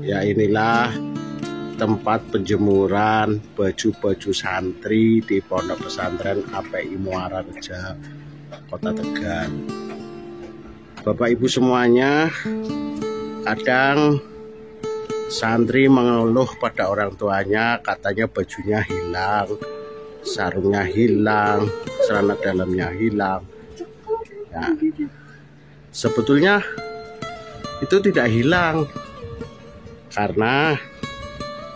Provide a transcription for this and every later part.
Ya, inilah tempat penjemuran baju-baju santri di Pondok Pesantren API Muara Reja, Kota Tegal. Bapak Ibu semuanya, kadang santri mengeluh pada orang tuanya, katanya bajunya hilang, sarungnya hilang, celana dalamnya hilang. Ya, sebetulnya itu tidak hilang karena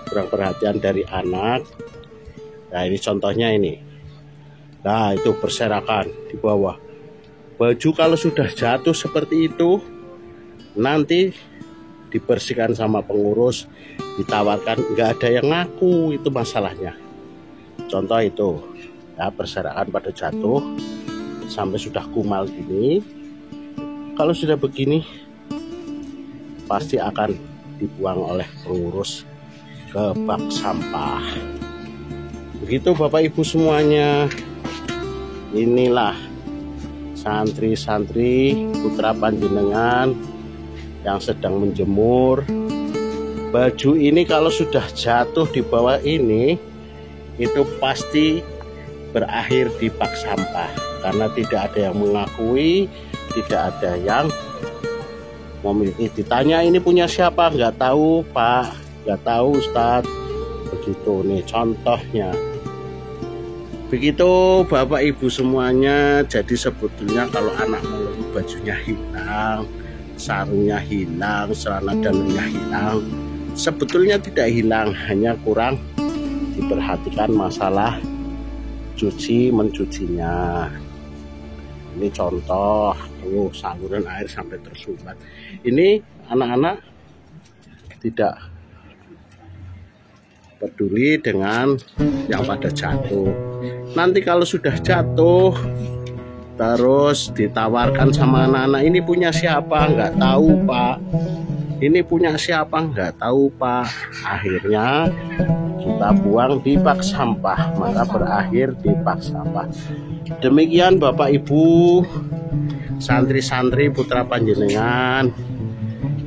kurang perhatian dari anak. Nah, ini contohnya ini. Nah, itu berserakan di bawah. Baju kalau sudah jatuh seperti itu, nanti dibersihkan sama pengurus, ditawarkan, nggak ada yang ngaku, itu masalahnya. Contoh itu, ya, berserakan pada jatuh sampai sudah kumal gini. Kalau sudah begini, pasti akan dibuang oleh pengurus ke bak sampah. Begitu Bapak Ibu semuanya. Inilah santri-santri putra panjenengan yang sedang menjemur. Baju ini kalau sudah jatuh di bawah ini, itu pasti berakhir di bak sampah, karena tidak ada yang mengakui, tidak ada yang memiliki. Ditanya ini punya siapa, nggak tahu Pak, nggak tahu Ustadz. Begitu nih contohnya. Begitu Bapak Ibu semuanya. Jadi sebetulnya kalau anak mengeluh bajunya hilang, sarungnya hilang, celana dalamnya hilang, sebetulnya tidak hilang, hanya kurang diperhatikan masalah mencucinya. Ini contoh, tuh saluran air sampai tersumbat. Ini anak-anak tidak peduli dengan yang pada jatuh. Nanti kalau sudah jatuh, terus ditawarkan sama anak-anak, ini punya siapa? Nggak tahu Pak. Ini punya siapa? Nggak tahu Pak. Akhirnya kita buang di bak sampah, maka berakhir di bak sampah. Demikian Bapak Ibu, santri-santri putra panjenengan,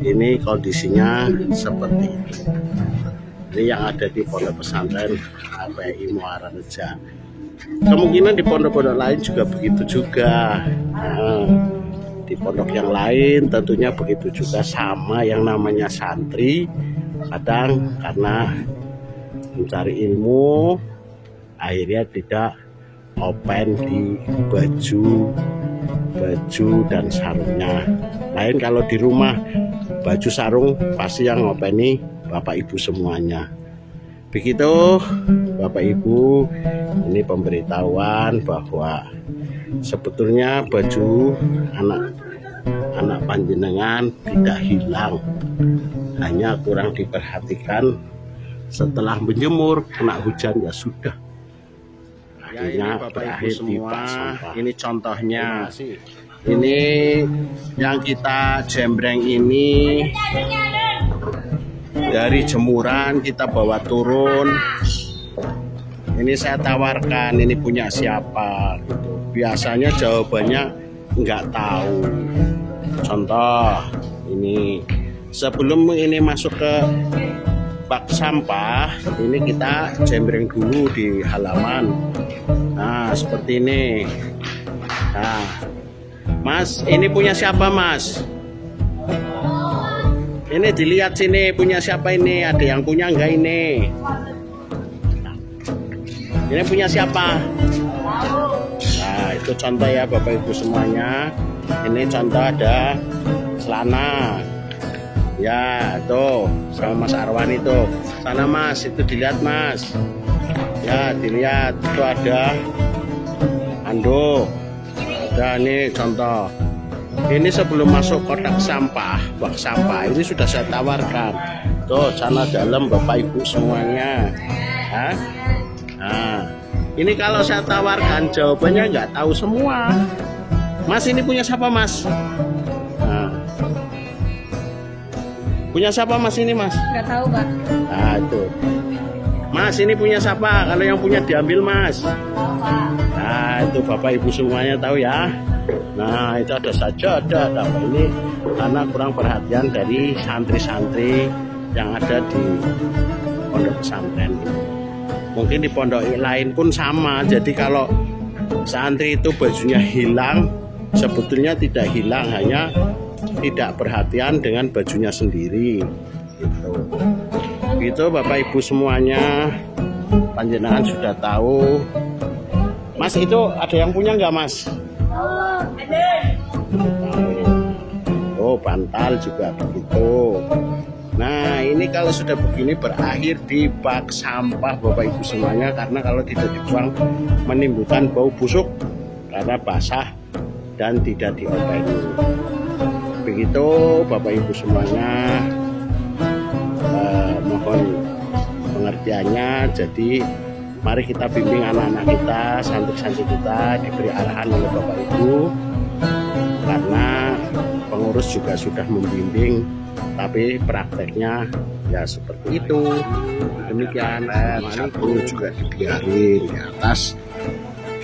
ini kondisinya seperti itu. Ini yang ada di Pondok Pesantren API Muara Reja. Kemungkinan di pondok-pondok lain juga begitu juga. Nah, di pondok yang lain tentunya begitu juga, sama yang namanya santri. Kadang karena mencari ilmu, akhirnya tidak open di baju dan sarungnya. Lain kalau di rumah, baju sarung pasti yang ngopeni Bapak Ibu semuanya. Begitu Bapak Ibu, ini pemberitahuan bahwa sebetulnya baju anak panjenengan tidak hilang, hanya kurang diperhatikan. Setelah menjemur kena hujan, ya sudah, akhirnya berakhir di bak sampah. Ini contohnya. Ini yang kita jembreng ini dari jemuran kita bawa turun. Ini saya tawarkan, ini punya siapa gitu. Biasanya jawabannya nggak tahu. Contoh ini, sebelum ini masuk ke bak sampah, ini kita jembreng dulu di halaman. Nah, seperti ini. Nah, Mas, ini punya siapa Mas? Ini dilihat sini, punya siapa ini? Ada yang punya enggak ini? Ini punya siapa? Nah, itu contoh ya Bapak Ibu semuanya. Ini contoh ada celana. Ya, tuh sama Mas Arwan itu. Sana Mas, itu dilihat Mas. Ya, dilihat itu ada handuk. Ada ini contoh. Ini sebelum masuk kotak sampah, bak sampah, ini sudah saya tawarkan. Tuh, celana dalam Bapak Ibu semuanya. Hah? Nah, ini kalau saya tawarkan jawabannya nggak tahu semua. Mas, ini punya siapa Mas? Nah, punya siapa Mas ini Mas? Nggak tahu Pak. Nah itu. Mas, ini punya siapa? Kalau yang punya diambil Mas. Nah itu Bapak Ibu semuanya tahu ya. Nah, itu ada sajadah. Tapi ini karena kurang perhatian dari santri-santri yang ada di pondok pesantren. Mungkin di pondok lain pun sama. Jadi kalau santri itu bajunya hilang, sebetulnya tidak hilang, hanya tidak perhatian dengan bajunya sendiri. Gitu Bapak Ibu semuanya, panjenengan sudah tahu. Mas, itu ada yang punya nggak Mas? Ada. Oh, bantal juga begitu. Nah, ini kalau sudah begini berakhir di bak sampah Bapak Ibu semuanya, karena kalau tidak dibuang menimbulkan bau busuk karena basah dan tidak diopengi. Begitu Bapak Ibu semuanya, mohon pengertiannya. Jadi mari kita bimbing anak-anak kita, santri-santri kita diberi arahan oleh Bapak Ibu, karena pengurus juga sudah membimbing, tapi prakteknya ya seperti itu. Demikian. Satu juga dibiarin di atas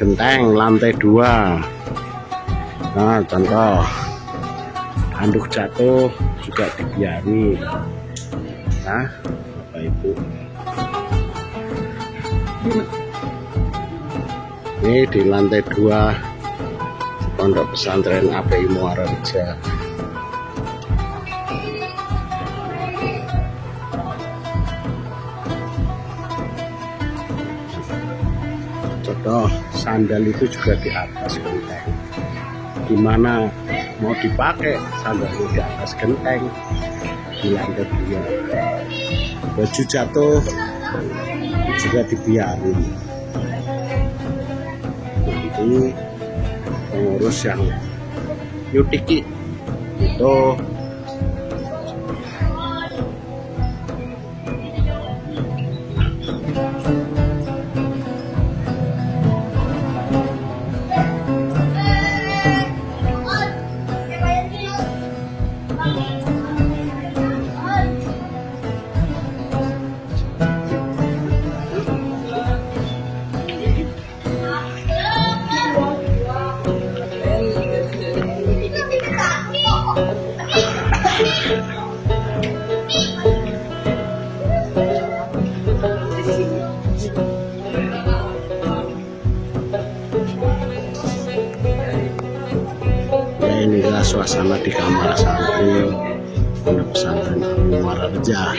genteng lantai 2. Nah, contoh handuk jatuh juga dibiarin. Nah, Bapak Ibu, ini di lantai 2 pondok pesantren API Muara Reja. Contoh sandal itu juga di atas genteng. Gimana mau dipakai sandalnya di atas genteng di lantai 2. Baju jatuh juga dibiarin. Ini pengurus yang nyutiki itu. Inilah suasana di kamar santri pondok pesantren Muara Reja.